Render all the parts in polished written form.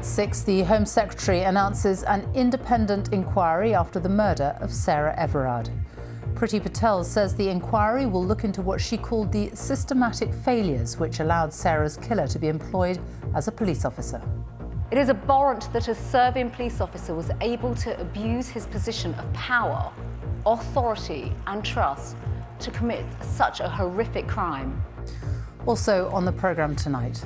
At 6, the Home Secretary announces an independent inquiry after the murder of Sarah Everard. Priti Patel says the inquiry will look into what she called the systematic failures which allowed Sarah's killer to be employed as a police officer. It is abhorrent that a serving police officer was able to abuse his position of power, authority and trust to commit such a horrific crime. Also on the programme tonight.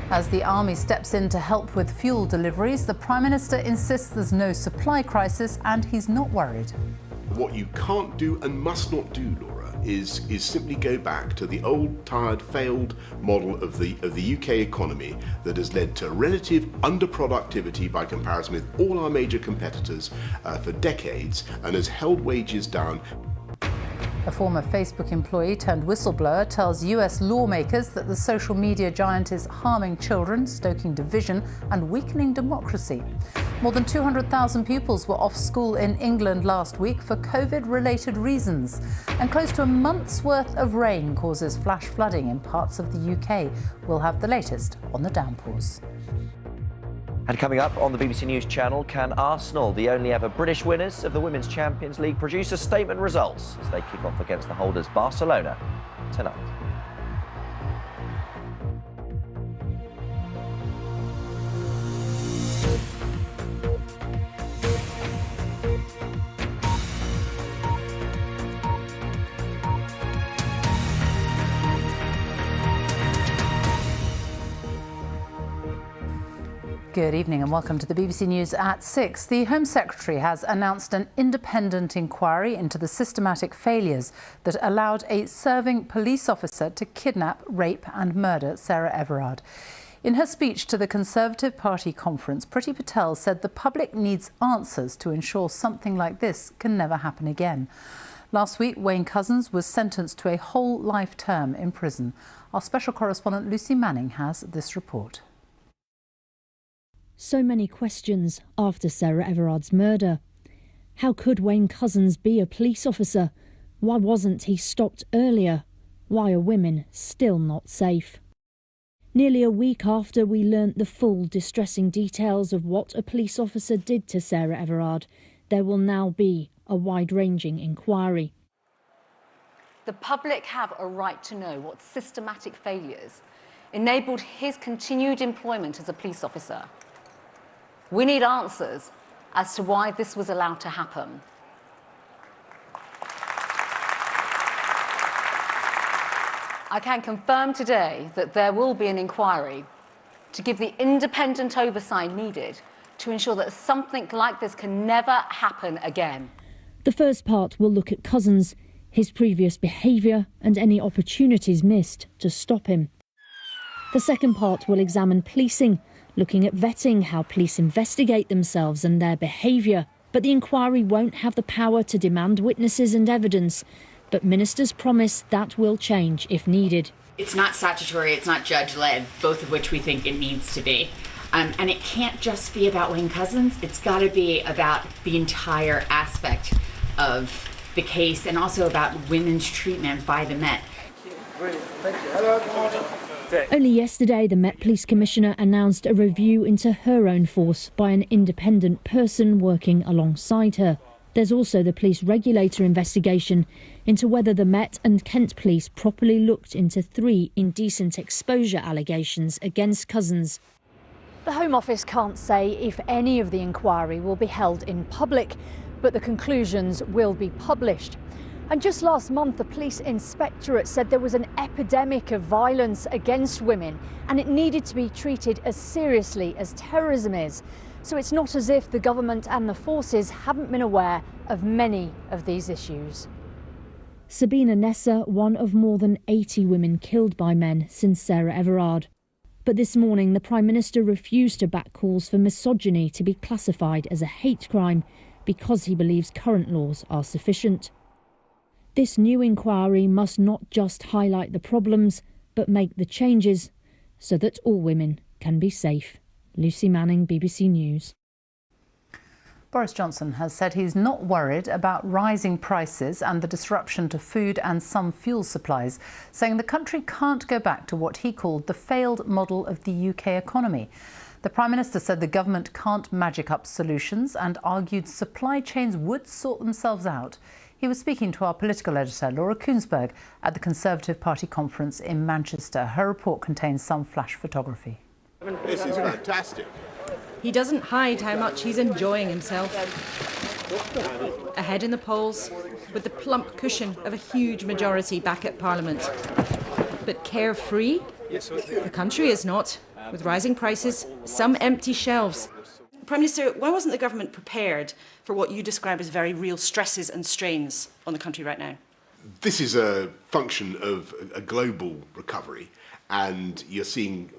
As the army steps in to help with fuel deliveries, the Prime Minister insists there's no supply crisis and he's not worried. What you can't do and must not do, Laura, is simply go back to the old, tired, failed model of the UK economy that has led to relative underproductivity by comparison with all our major competitors for decades and has held wages down. A former Facebook employee turned whistleblower tells US lawmakers that the social media giant is harming children, stoking division and weakening democracy. More than 200,000 pupils were off school in England last week for COVID-related reasons. And close to a month's worth of rain causes flash flooding in parts of the UK. We'll have the latest on the downpours. And coming up on the BBC News channel, can Arsenal, the only ever British winners of the Women's Champions League, produce a statement results as they kick off against the holders Barcelona tonight? Good evening and welcome to the BBC News at 6. The Home Secretary has announced an independent inquiry into the systematic failures that allowed a serving police officer to kidnap, rape and murder Sarah Everard. In her speech to the Conservative Party conference, Priti Patel said the public needs answers to ensure something like this can never happen again. Last week, Wayne Couzens was sentenced to a whole life term in prison. Our special correspondent Lucy Manning has this report. So many questions after Sarah Everard's murder. How could Wayne Couzens be a police officer? Why wasn't he stopped earlier? Why are women still not safe? Nearly a week after we learnt the full distressing details of what a police officer did to Sarah Everard, there will now be a wide-ranging inquiry. The public have a right to know what systematic failures enabled his continued employment as a police officer. We need answers as to why this was allowed to happen. I can confirm today that there will be an inquiry to give the independent oversight needed to ensure that something like this can never happen again. The first part will look at Couzens, his previous behaviour and any opportunities missed to stop him. The second part will examine policing, looking at vetting how police investigate themselves and their behaviour. But the inquiry won't have the power to demand witnesses and evidence. But ministers promise that will change if needed. It's not statutory, it's not judge-led, both of which we think it needs to be. And it can't just be about Wayne Couzens, it's got to be about the entire aspect of the case and also about women's treatment by the Met. Hello, good morning. Only yesterday, the Met Police Commissioner announced a review into her own force by an independent person working alongside her. There's also the police regulator investigation into whether the Met and Kent Police properly looked into 3 indecent exposure allegations against Couzens. The Home Office can't say if any of the inquiry will be held in public, but the conclusions will be published. And just last month, the police inspectorate said there was an epidemic of violence against women and it needed to be treated as seriously as terrorism is. So it's not as if the government and the forces haven't been aware of many of these issues. Sabina Nessa, one of more than 80 women killed by men since Sarah Everard. But this morning, the Prime Minister refused to back calls for misogyny to be classified as a hate crime because he believes current laws are sufficient. This new inquiry must not just highlight the problems, but make the changes so that all women can be safe. Lucy Manning, BBC News. Boris Johnson has said he's not worried about rising prices and the disruption to food and some fuel supplies, saying the country can't go back to what he called the failed model of the UK economy. The The Prime Minister said the government can't magic up solutions and argued supply chains would sort themselves out. He was speaking to our political editor, Laura Kuenssberg, at the Conservative Party conference in Manchester. Her report contains some flash photography. This is fantastic. He doesn't hide how much he's enjoying himself. Ahead in the polls, with the plump cushion of a huge majority back at Parliament. But carefree? The country is not, with rising prices, some empty shelves. Prime Minister, why wasn't the government prepared for what you describe as very real stresses and strains on the country right now? This is a function of a global recovery, and you're seeing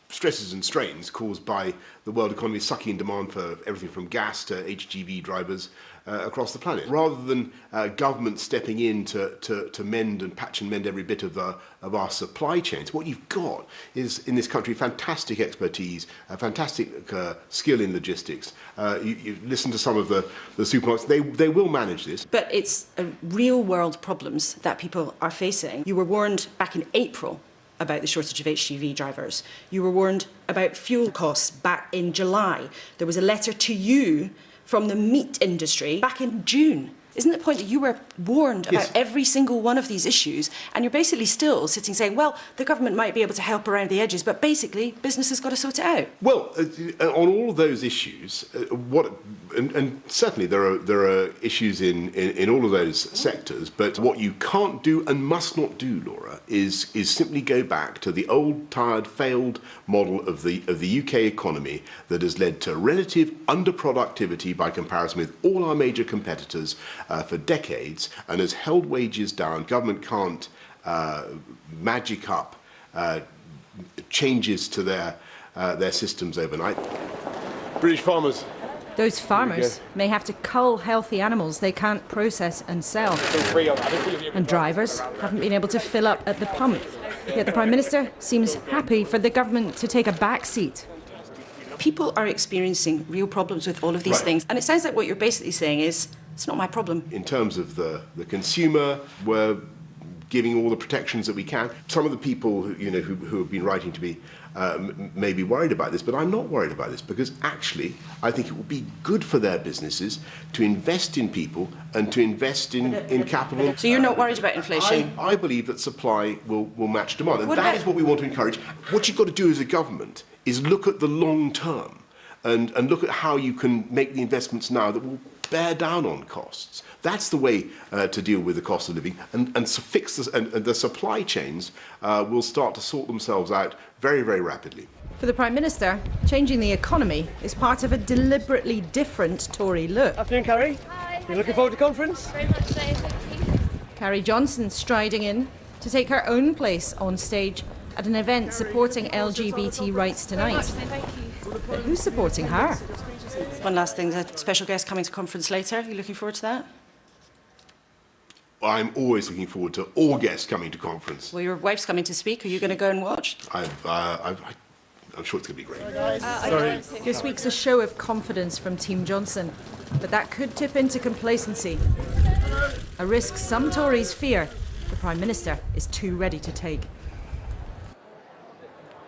stresses and strains caused by the world economy sucking in demand for everything from gas to HGV drivers across the planet. Rather than government stepping in to mend and patch and mend every bit of our supply chains, what you've got is, in this country, fantastic expertise, a fantastic skill in logistics. You listen to some of the supermarkets, they will manage this. But it's real world problems that people are facing. You were warned back in April about the shortage of HGV drivers. You were warned about fuel costs back in July. There was a letter to you from the meat industry back in June. Isn't the point that you were warned about every single one of these issues, and you're basically still sitting saying, well, the government might be able to help around the edges, but basically business has got to sort it out? Well, on all of those issues, and certainly there are issues in all of those sectors, but what you can't do and must not do, Laura, is simply go back to the old, tired, failed model of the UK economy that has led to relative underproductivity by comparison with all our major competitors for decades, and has held wages down. Government can't magic up changes to their systems overnight. British farmers. Those farmers may have to cull healthy animals they can't process and sell. And drivers haven't been able to fill up at the pump. Yet the Prime Minister seems happy for the government to take a back seat. People are experiencing real problems with all of these things, and it sounds like what you're basically saying is, it's not my problem. In terms of the consumer, we're giving all the protections that we can. Some of the people who have been writing to me may be worried about this, but I'm not worried about this, because actually I think it would be good for their businesses to invest in people and to invest in capital. So you're not worried about inflation? I believe that supply will match demand, and that is what we want to encourage. What you've got to do as a government is look at the long term and look at how you can make the investments now that will bear down on costs. That's the way to deal with the cost of living, and fix this, and the supply chains will start to sort themselves out very, very rapidly. For the Prime Minister, changing the economy is part of a deliberately different Tory look. Afternoon, Corrie. Hi. You looking forward to conference? Very much so, thank you. Carrie Johnson striding in to take her own place on stage at an event supporting LGBT rights tonight. Very much so, thank you. But who's supporting her? One last thing, a special guest coming to conference later. Are you looking forward to that? I'm always looking forward to all guests coming to conference. Well, your wife's coming to speak. Are you going to go and watch? I'm sure it's going to be great. Sorry. This week's a show of confidence from Team Johnson, but that could tip into complacency. A risk some Tories fear the Prime Minister is too ready to take.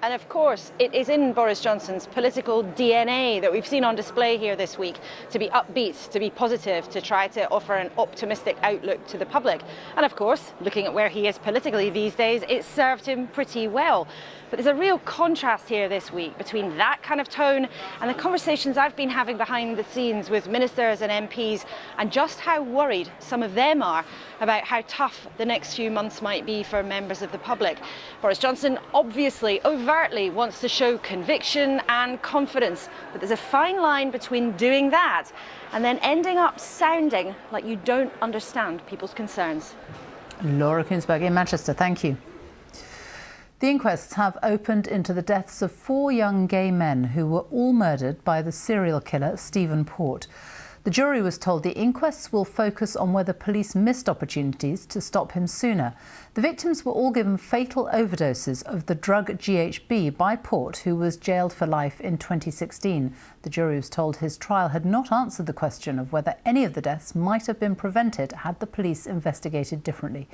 And of course, it is in Boris Johnson's political DNA that we've seen on display here this week to be upbeat, to be positive, to try to offer an optimistic outlook to the public. And of course, looking at where he is politically these days, it served him pretty well. But there's a real contrast here this week between that kind of tone and the conversations I've been having behind the scenes with ministers and MPs, and just how worried some of them are about how tough the next few months might be for members of the public. Boris Johnson obviously, overtly wants to show conviction and confidence, but there's a fine line between doing that and then ending up sounding like you don't understand people's concerns. Laura Kuenssberg in Manchester, thank you. The inquests have opened into the deaths of 4 young gay men who were all murdered by the serial killer Stephen Port. The jury was told the inquests will focus on whether police missed opportunities to stop him sooner. The victims were all given fatal overdoses of the drug GHB by Port, who was jailed for life in 2016. The jury was told his trial had not answered the question of whether any of the deaths might have been prevented had the police investigated differently.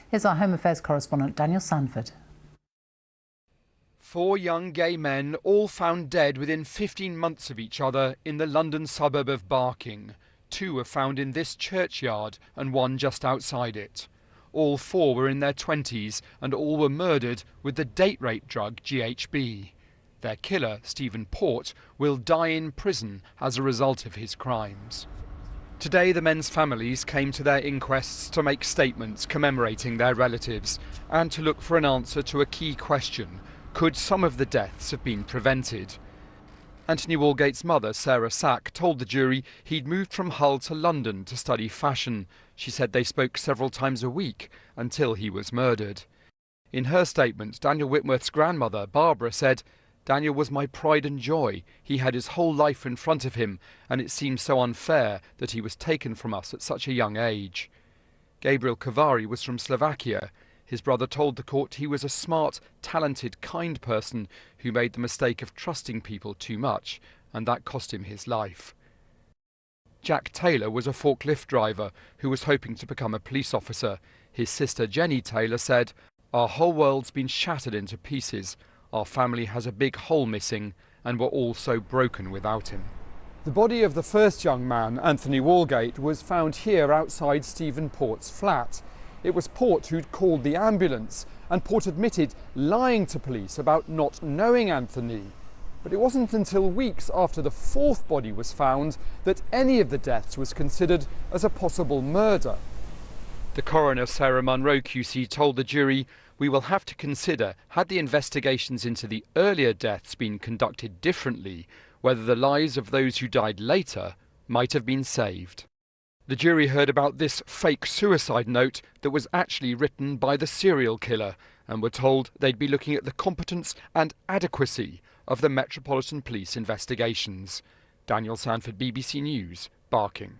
Here's our Home Affairs correspondent Daniel Sanford. 4 young gay men, all found dead within 15 months of each other in the London suburb of Barking. 2 were found in this churchyard and 1 just outside it. All 4 were in their 20s and all were murdered with the date rape drug GHB. Their killer, Stephen Port, will die in prison as a result of his crimes. Today the men's families came to their inquests to make statements commemorating their relatives and to look for an answer to a key question: could some of the deaths have been prevented? Anthony Walgate's mother, Sarah Sack, told the jury he'd moved from Hull to London to study fashion. She said they spoke several times a week until he was murdered. In her statement, Daniel Whitworth's grandmother, Barbara, said, "Daniel was my pride and joy. He had his whole life in front of him, and it seemed so unfair that he was taken from us at such a young age." Gabriel Kovari was from Slovakia. His brother told the court he was a smart, talented, kind person who made the mistake of trusting people too much, and that cost him his life. Jack Taylor was a forklift driver who was hoping to become a police officer. His sister Jenny Taylor said, "Our whole world's been shattered into pieces. Our family has a big hole missing, and we're all so broken without him." The body of the first young man, Anthony Walgate, was found here outside Stephen Port's flat. It was Port who'd called the ambulance, and Port admitted lying to police about not knowing Anthony. But it wasn't until weeks after the 4th body was found that any of the deaths was considered as a possible murder. The coroner, Sarah Munro QC, told the jury, "We will have to consider, had the investigations into the earlier deaths been conducted differently, whether the lives of those who died later might have been saved." The jury heard about this fake suicide note that was actually written by the serial killer and were told they'd be looking at the competence and adequacy of the Metropolitan Police investigations. Daniel Sanford, BBC News, Barking.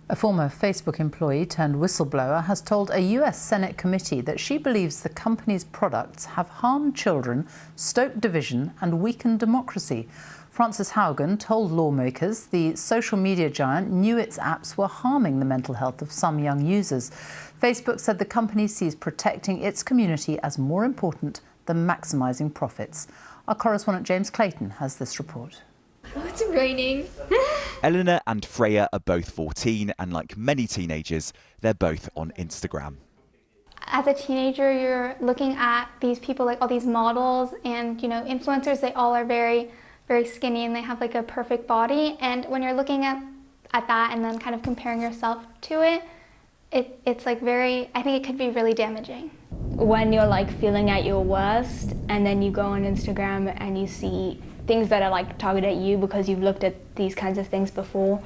A former Facebook employee turned whistleblower has told a US Senate committee that she believes the company's products have harmed children, stoked division and weakened democracy. Frances Haugen told lawmakers the social media giant knew its apps were harming the mental health of some young users. Facebook said the company sees protecting its community as more important than maximising profits. Our correspondent James Clayton has this report. Oh, it's raining. Eleanor and Freya are both 14 and like many teenagers, they're both on Instagram. As a teenager, you're looking at these people, like all these models and, influencers, they all are very, very skinny and they have like a perfect body. And when you're looking at that and then kind of comparing yourself to it, it's like I think it could be really damaging. When you're like feeling at your worst and then you go on Instagram and you see things that are like targeted at you because you've looked at these kinds of things before,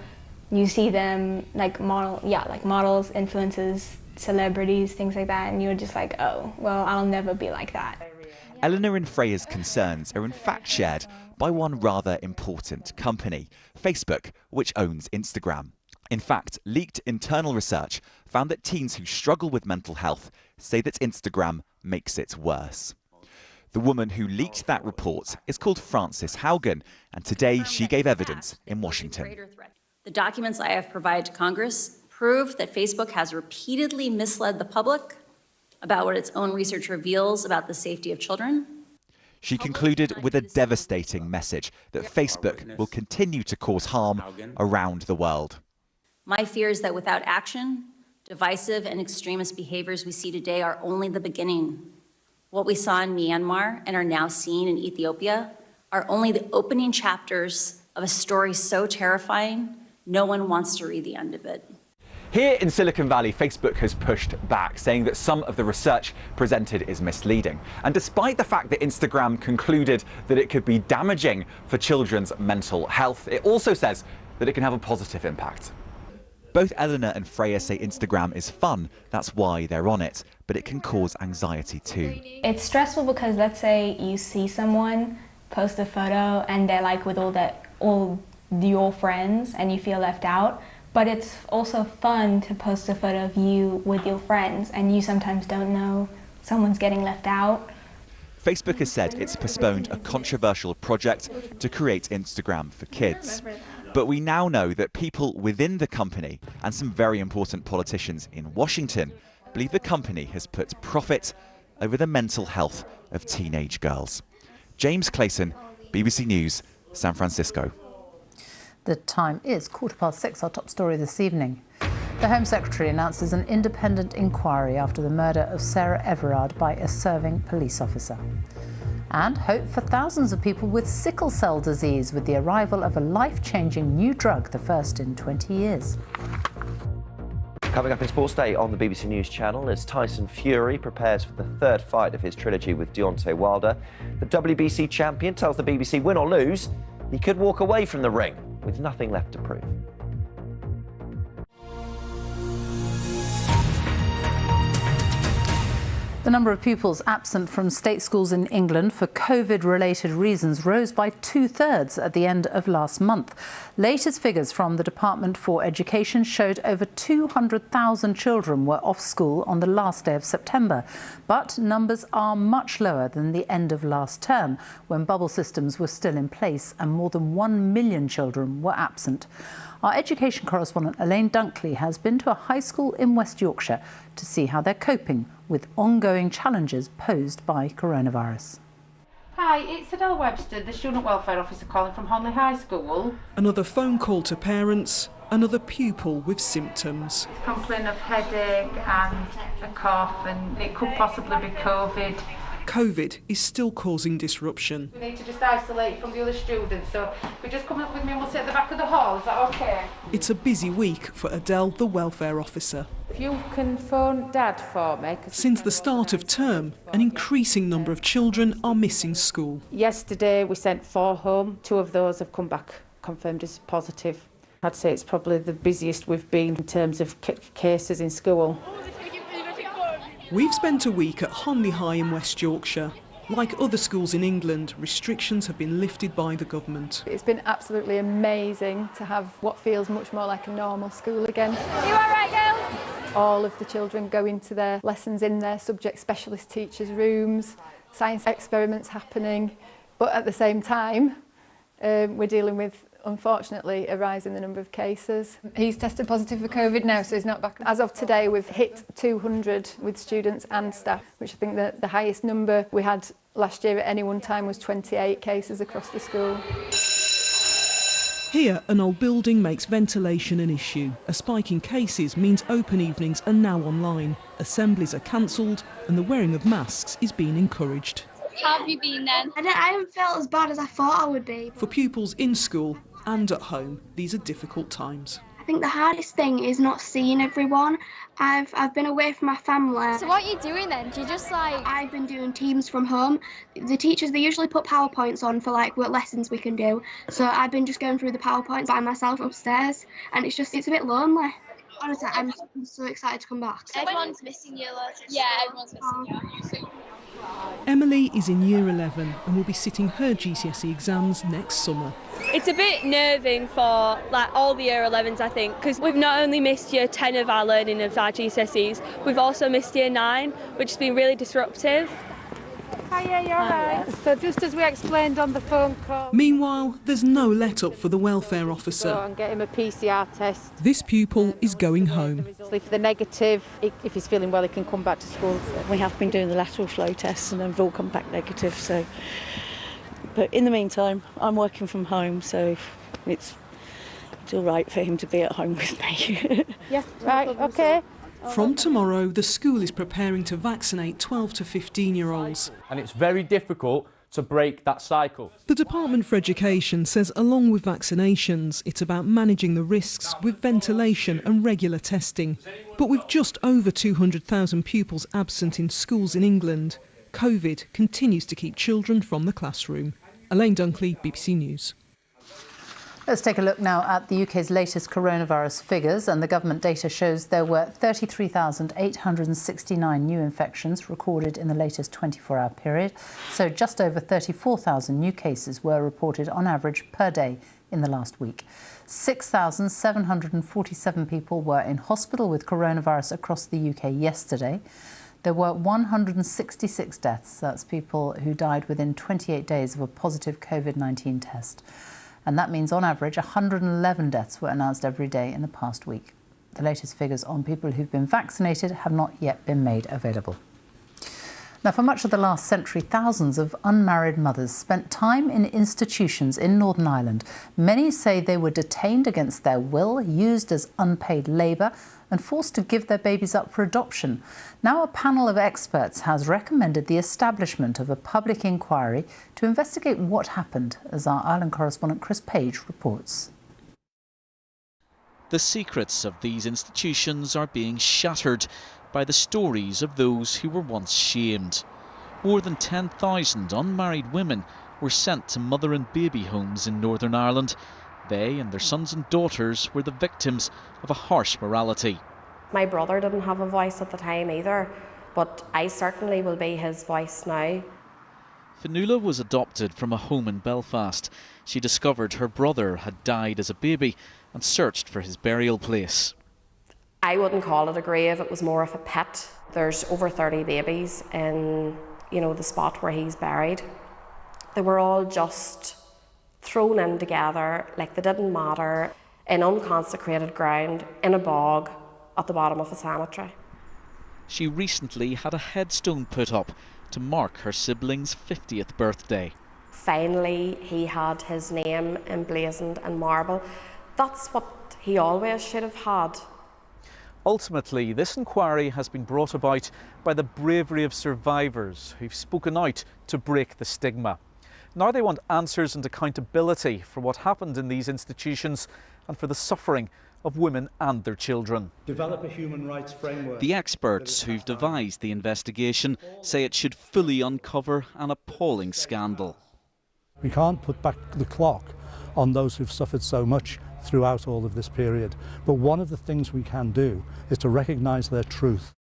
you see them like models, influencers, celebrities, things like that, and you're just like, oh, well, I'll never be like that. Eleanor and Freya's concerns are in fact shared by one rather important company, Facebook, which owns Instagram. In fact, leaked internal research found that teens who struggle with mental health say that Instagram makes it worse. The woman who leaked that report is called Frances Haugen, and today she gave evidence in Washington. The documents I have provided to Congress prove that Facebook has repeatedly misled the public about what its own research reveals about the safety of children. She concluded with a devastating message that Facebook will continue to cause harm around the world. My fear is that without action, divisive and extremist behaviors we see today are only the beginning. What we saw in Myanmar and are now seeing in Ethiopia are only the opening chapters of a story so terrifying, no one wants to read the end of it. Here in Silicon Valley, Facebook has pushed back, saying that some of the research presented is misleading. And despite the fact that Instagram concluded that it could be damaging for children's mental health, it also says that it can have a positive impact. Both Eleanor and Freya say Instagram is fun, that's why they're on it, but it can cause anxiety too. It's stressful because let's say you see someone post a photo and they're like with all your friends and you feel left out, but it's also fun to post a photo of you with your friends and you sometimes don't know someone's getting left out. Facebook has said it's postponed a controversial project to create Instagram for kids. But we now know that people within the company and some very important politicians in Washington believe the company has put profit over the mental health of teenage girls. James Clayton, BBC News, San Francisco. The time is 6:15, our top story this evening. The Home Secretary announces an independent inquiry after the murder of Sarah Everard by a serving police officer. And hope for thousands of people with sickle cell disease with the arrival of a life-changing new drug, the first in 20 years. Coming up in Sports Day on the BBC News channel as Tyson Fury prepares for the third fight of his trilogy with Deontay Wilder. The WBC champion tells the BBC, win or lose, he could walk away from the ring with nothing left to prove. The number of pupils absent from state schools in England for COVID-related reasons rose by 2/3 at the end of last month. Latest figures from the Department for Education showed over 200,000 children were off school on the last day of September. But numbers are much lower than the end of last term, when bubble systems were still in place and more than 1 million children were absent. Our education correspondent Elaine Dunkley has been to a high school in West Yorkshire to see how they're coping with ongoing challenges posed by coronavirus. Hi, it's Adele Webster, the Student Welfare Officer calling from Honley High School. Another phone call to parents, another pupil with symptoms. Complaint of headache and a cough, and it could possibly be COVID. COVID is still causing disruption. We need to just isolate from the other students, so if you just come up with me and we'll sit at the back of the hall, is that okay? It's a busy week for Adele, the welfare officer. If you can phone Dad for me. Since the start of term, an increasing number of children are missing school. Yesterday we sent 4 home. 2 of those have come back confirmed as positive. I'd say it's probably the busiest we've been in terms of cases in school. We've spent a week at Honley High in West Yorkshire. Like other schools in England, restrictions have been lifted by the government. It's been absolutely amazing to have what feels much more like a normal school again. You all right, girls? All of the children go into their lessons in their subject specialist teachers' rooms, science experiments happening, but at the same time we're dealing with, unfortunately, a rise in the number of cases. He's tested positive for COVID now, so he's not back. As of today, we've hit 200 with students and staff, which I think the highest number we had last year at any one time was 28 cases across the school. Here, an old building makes ventilation an issue. A spike in cases means open evenings are now online. Assemblies are cancelled and the wearing of masks is being encouraged. How have you been then? I haven't felt as bad as I thought I would be. For pupils in school and at home, these are difficult times. I think the hardest thing is not seeing everyone. I've been away from my family. So what are you doing then? Do you just I've been doing Teams from home. The teachers, they usually put PowerPoints on for what lessons we can do. So I've been just going through the PowerPoints by myself upstairs, and it's a bit lonely. Honestly, I'm so excited to come back. Everyone's missing you. Yeah, everyone's missing you. Emily is in Year 11 and will be sitting her GCSE exams next summer. It's a bit nerving for all the Year 11s, I think, because we've not only missed Year 10 of our learning of our GCSEs, we've also missed Year 9, which has been really disruptive. Hiya, you're right. So just as we explained on the phone call... Meanwhile, there's no let-up for the welfare officer. Go and get him a PCR test. This pupil is going home. If they're negative, if he's feeling well, he can come back to school. We have been doing the lateral flow tests and they've all come back negative, so... But in the meantime, I'm working from home, so it's all right for him to be at home with me. Yeah, right, OK. From tomorrow, the school is preparing to vaccinate 12 to 15-year-olds. And it's very difficult to break that cycle. The Department for Education says along with vaccinations, it's about managing the risks with ventilation and regular testing. But with just over 200,000 pupils absent in schools in England, COVID continues to keep children from the classroom. Elaine Dunkley, BBC News. Let's take a look now at the UK's latest coronavirus figures, and the government data shows there were 33,869 new infections recorded in the latest 24-hour period. So just over 34,000 new cases were reported on average per day in the last week. 6,747 people were in hospital with coronavirus across the UK yesterday. There were 166 deaths. That's people who died within 28 days of a positive COVID-19 test. And that means, on average, 111 deaths were announced every day in the past week. The latest figures on people who've been vaccinated have not yet been made available. Now, for much of the last century, thousands of unmarried mothers spent time in institutions in Northern Ireland. Many say they were detained against their will, used as unpaid labour and forced to give their babies up for adoption. Now a panel of experts has recommended the establishment of a public inquiry to investigate what happened, as our Ireland correspondent Chris Page reports. The secrets of these institutions are being shattered by the stories of those who were once shamed. More than 10,000 unmarried women were sent to mother and baby homes in Northern Ireland. They and their sons and daughters were the victims of a harsh morality. My brother didn't have a voice at the time either, but I certainly will be his voice now. Fionnuala was adopted from a home in Belfast. She discovered her brother had died as a baby and searched for his burial place. I wouldn't call it a grave, it was more of a pit. There's over 30 babies in, the spot where he's buried. They were all just thrown in together like they didn't matter, in unconsecrated ground, in a bog, at the bottom of a cemetery. She recently had a headstone put up to mark her sibling's 50th birthday. Finally, he had his name emblazoned in marble. That's what he always should have had. Ultimately, this inquiry has been brought about by the bravery of survivors who've spoken out to break the stigma. Now they want answers and accountability for what happened in these institutions and for the suffering of women and their children. Develop a human rights framework. The experts who've devised the investigation say it should fully uncover an appalling scandal. We can't put back the clock on those who've suffered so much throughout all of this period. But one of the things we can do is to recognise their truth.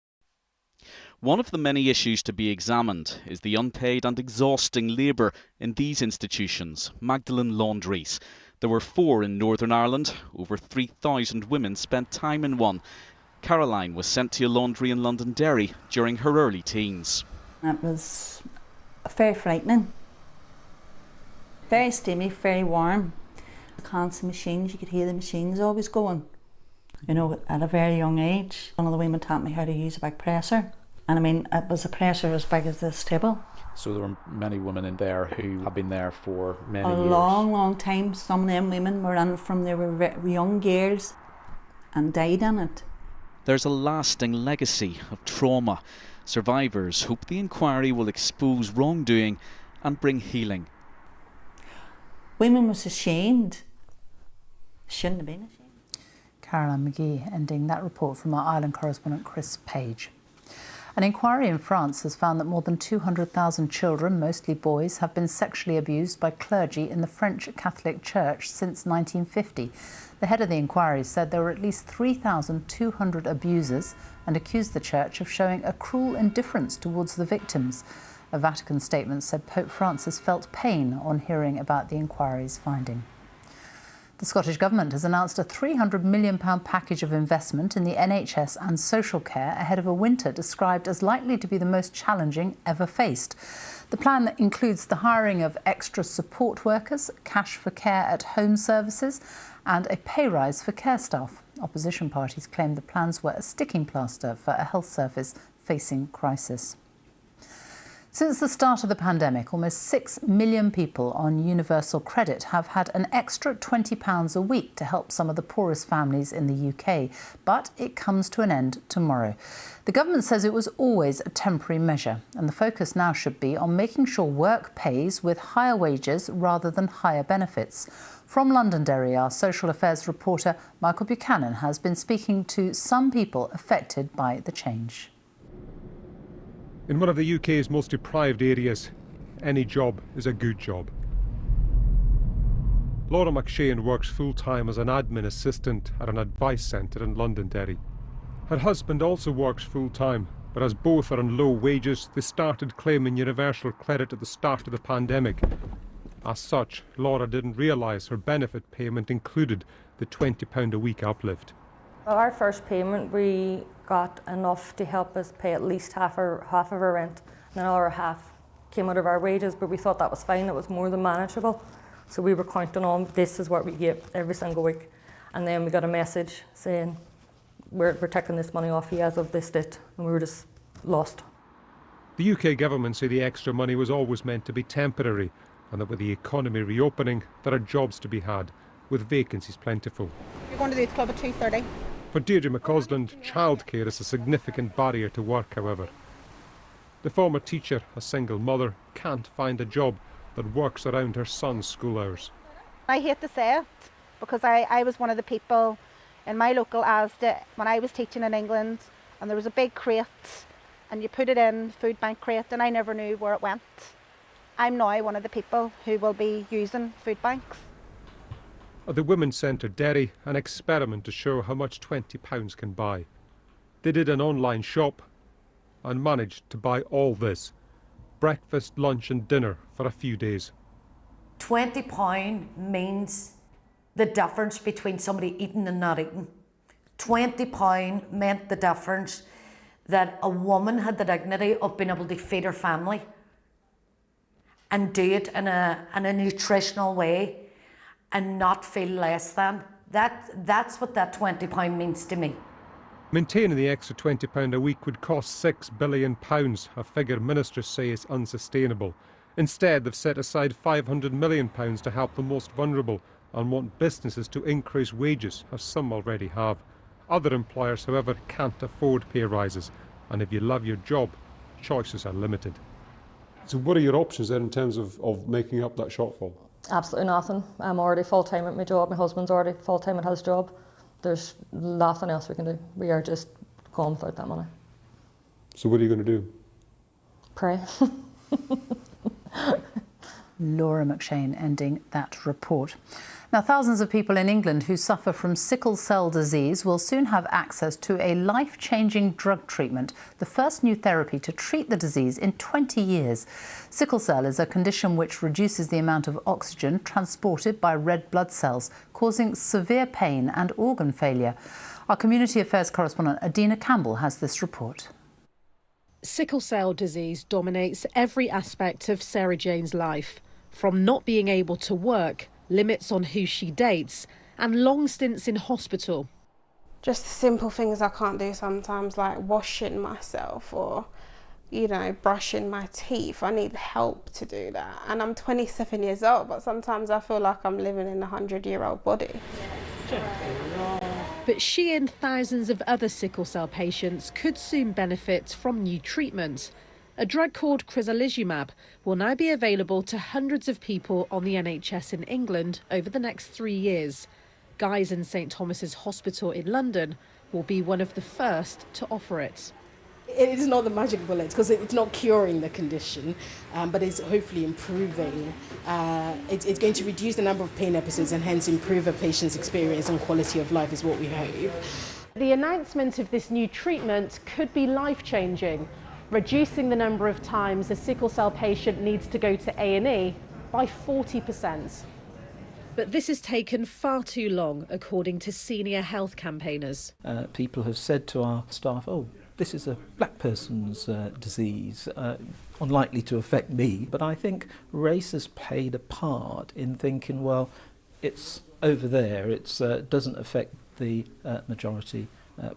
One of the many issues to be examined is the unpaid and exhausting labour in these institutions, Magdalen laundries. There were 4 in Northern Ireland. Over 3,000 women spent time in one. Caroline was sent to a laundry in Londonderry during her early teens. It was very frightening. Very steamy, very warm. Constant machines, you could hear the machines always going. At a very young age, one of the women taught me how to use a back presser. And it was a presser as big as this table. So there were many women in there who have been there for many years. A long, long time. Some of them women were in from they were young girls and died in it. There's a lasting legacy of trauma. Survivors hope the inquiry will expose wrongdoing and bring healing. Women was ashamed. Shouldn't have been ashamed. Caroline McGee ending that report from our Ireland correspondent Chris Page. An inquiry in France has found that more than 200,000 children, mostly boys, have been sexually abused by clergy in the French Catholic Church since 1950. The head of the inquiry said there were at least 3,200 abusers and accused the Church of showing a cruel indifference towards the victims. A Vatican statement said Pope Francis felt pain on hearing about the inquiry's finding. The Scottish Government has announced a £300 million package of investment in the NHS and social care ahead of a winter described as likely to be the most challenging ever faced. The plan includes the hiring of extra support workers, cash for care at home services and a pay rise for care staff. Opposition parties claim the plans were a sticking plaster for a health service facing crisis. Since the start of the pandemic, almost 6 million people on universal credit have had an extra £20 a week to help some of the poorest families in the UK. But it comes to an end tomorrow. The government says it was always a temporary measure, and the focus now should be on making sure work pays with higher wages rather than higher benefits. From Londonderry, our social affairs reporter Michael Buchanan has been speaking to some people affected by the change. In one of the UK's most deprived areas, any job is a good job. Laura McShane works full-time as an admin assistant at an advice centre in Londonderry. Her husband also works full-time, but as both are on low wages, they started claiming universal credit at the start of the pandemic. As such, Laura didn't realise her benefit payment included the £20 a week uplift. Our first payment, we got enough to help us pay at least half of our rent, and another half came out of our wages, but we thought that was fine, it was more than manageable. So we were counting on this is what we get every single week. And then we got a message saying, we're taking this money off you as of this date, and we were just lost. The UK government say the extra money was always meant to be temporary, and that with the economy reopening, there are jobs to be had, with vacancies plentiful. You're going to the youth club at 2:30. For Deirdre McCausland, childcare is a significant barrier to work, however. The former teacher, a single mother, can't find a job that works around her son's school hours. I hate to say it, because I was one of the people in my local Asda when I was teaching in England, and there was a big crate and you put it in food bank crate and I never knew where it went. I'm now one of the people who will be using food banks. At the Women's Centre Derry, an experiment to show how much £20 can buy. They did an online shop and managed to buy all this: breakfast, lunch and dinner for a few days. £20 means the difference between somebody eating and not eating. £20 meant the difference that a woman had the dignity of being able to feed her family and do it in a nutritional way and not feel less than. That's what that £20 means to me. Maintaining the extra £20 a week would cost £6 billion, a figure ministers say is unsustainable. Instead, they've set aside £500 million to help the most vulnerable and want businesses to increase wages, as some already have. Other employers, however, can't afford pay rises, and if you love your job, choices are limited. So what are your options then in terms of making up that shortfall? Absolutely nothing. I'm already full-time at my job. My husband's already full-time at his job. There's nothing else we can do. We are just gone without that money. So what are you going to do? Pray. Laura McShane ending that report. Now, thousands of people in England who suffer from sickle cell disease will soon have access to a life-changing drug treatment, the first new therapy to treat the disease in 20 years. Sickle cell is a condition which reduces the amount of oxygen transported by red blood cells, causing severe pain and organ failure. Our Community Affairs correspondent Adina Campbell has this report. Sickle cell disease dominates every aspect of Sarah Jane's life, from not being able to work, limits on who she dates, and long stints in hospital. Just simple things I can't do sometimes, like washing myself or, brushing my teeth. I need help to do that. And I'm 27 years old, but sometimes I feel like I'm living in a 100-year-old body. But she and thousands of other sickle cell patients could soon benefit from new treatments. A drug called crizanlizumab will now be available to hundreds of people on the NHS in England over the next 3 years. Guy's and St Thomas's Hospital in London will be one of the first to offer it. It is not the magic bullet because it's not curing the condition, but it's hopefully improving. It's going to reduce the number of pain episodes and hence improve a patient's experience and quality of life is what we hope. The announcement of this new treatment could be life-changing, reducing the number of times a sickle cell patient needs to go to A&E by 40%. But this has taken far too long, according to senior health campaigners. People have said to our staff, oh, this is a black person's disease, unlikely to affect me. But I think race has played a part in thinking, well, it's over there, it doesn't affect the majority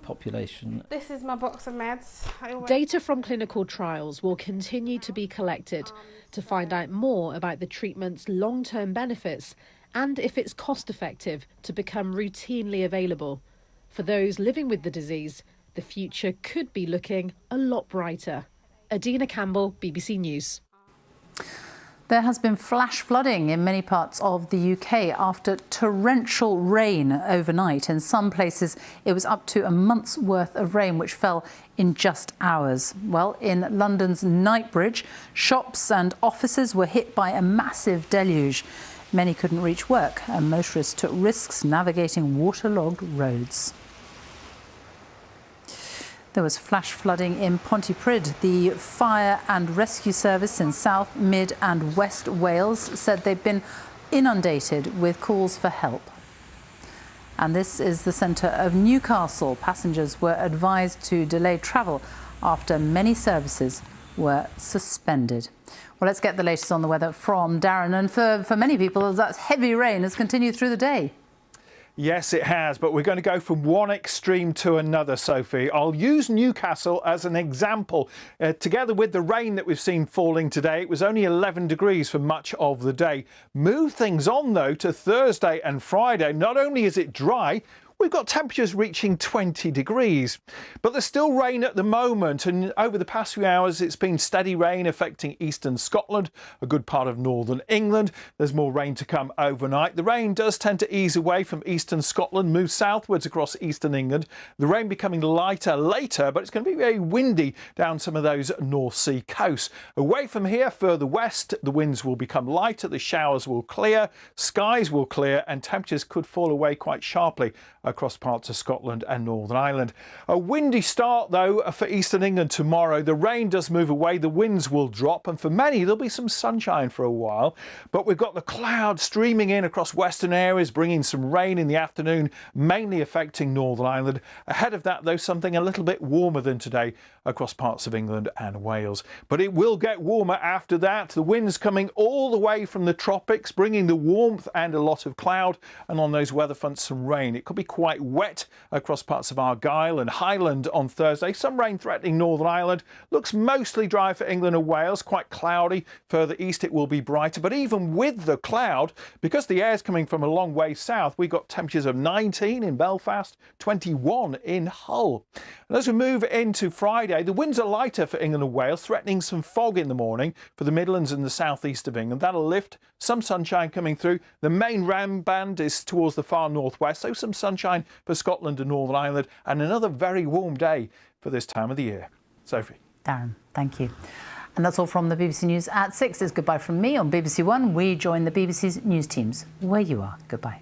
population. This is my box of meds. Data from clinical trials will continue to be collected to find out more about the treatment's long-term benefits and if it's cost-effective to become routinely available. For those living with the disease, the future could be looking a lot brighter. Adina Campbell, BBC News. There has been flash flooding in many parts of the UK after torrential rain overnight. In some places, it was up to a month's worth of rain, which fell in just hours. Well, in London's Knightsbridge, shops and offices were hit by a massive deluge. Many couldn't reach work, and motorists took risks navigating waterlogged roads. There was flash flooding in Pontypridd. The Fire and Rescue Service in South, Mid and West Wales said they've been inundated with calls for help. And this is the centre of Newcastle. Passengers were advised to delay travel after many services were suspended. Well, let's get the latest on the weather from Darren. And for many people, that heavy rain has continued through the day. Yes, it has, but we're going to go from one extreme to another, Sophie. I'll use Newcastle as an example. Together with the rain that we've seen falling today, it was only 11 degrees for much of the day. Move things on, though, to Thursday and Friday. Not only is it dry, we've got temperatures reaching 20 degrees. But there's still rain at the moment, and over the past few hours it's been steady rain affecting eastern Scotland, a good part of northern England. There's more rain to come overnight. The rain does tend to ease away from eastern Scotland, move southwards across eastern England. The rain becoming lighter later, but it's going to be very windy down some of those North Sea coasts. Away from here, further west, the winds will become lighter, the showers will clear, skies will clear, and temperatures could fall away quite sharply across parts of Scotland and Northern Ireland. A windy start, though, for eastern England tomorrow. The rain does move away, the winds will drop, and for many there'll be some sunshine for a while. But we've got the clouds streaming in across western areas, bringing some rain in the afternoon, mainly affecting Northern Ireland. Ahead of that, though, something a little bit warmer than today across parts of England and Wales. But it will get warmer after that. The winds coming all the way from the tropics, bringing the warmth and a lot of cloud, and on those weather fronts some rain. It could be quite wet across parts of Argyll and Highland on Thursday. Some rain threatening Northern Ireland. Looks mostly dry for England and Wales, quite cloudy. Further east it will be brighter, but even with the cloud, because the air's coming from a long way south, we've got temperatures of 19 in Belfast, 21 in Hull. And as we move into Friday, the winds are lighter for England and Wales, threatening some fog in the morning for the Midlands and the southeast of England. That'll lift, some sunshine coming through. The main rain band is towards the far northwest, so some sunshine for Scotland and Northern Ireland, and another very warm day for this time of the year. Sophie. Darren, thank you. And that's all from the BBC News at 6. It's goodbye from me on BBC One. We join the BBC's news teams where you are. Goodbye.